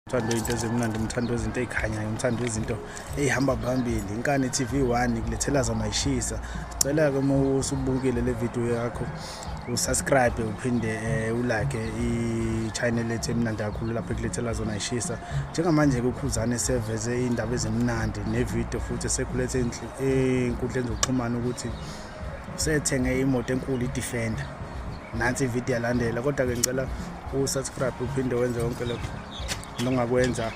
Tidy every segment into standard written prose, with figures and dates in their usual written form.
Uthando into ezimnandi, umthando wezinto ezikhanyayo, umthando wezinto ezihamba phambili. Inkani TV1 kulethela zona ayishisa. Sicela ke uma usubukile le video yakho usubscribe uphinde ulike i-channel lethu emnandi kakhulu lapho kulethela zona ayishisa. Njengamanje ke ukhuzane seveze indaba ezimnandi nevideo futhi sekulethe inkundleni zokuxhumana ukuthi sethenge imoto enkulu iDefender. Nansi ivideo yalandela kodwa ke ngicela usubscribe uphinde wenze konke lokho nongakwenza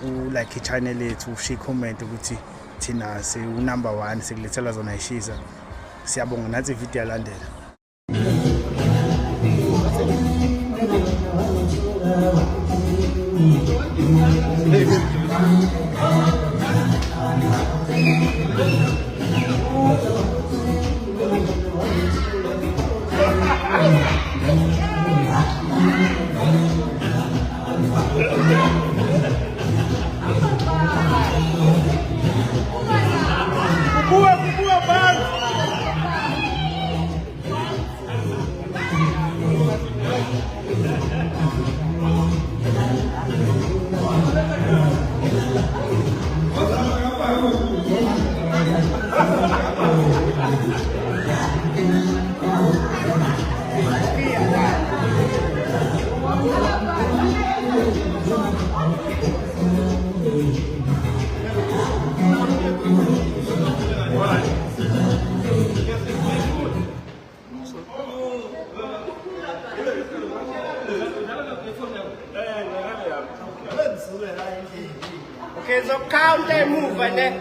ulike i-channel lethu ushiye comment ukuthi thina number 1 sikulethela zona ayishisa. Siyabonga nansi ivideo yalandela. Okay, so count and move and then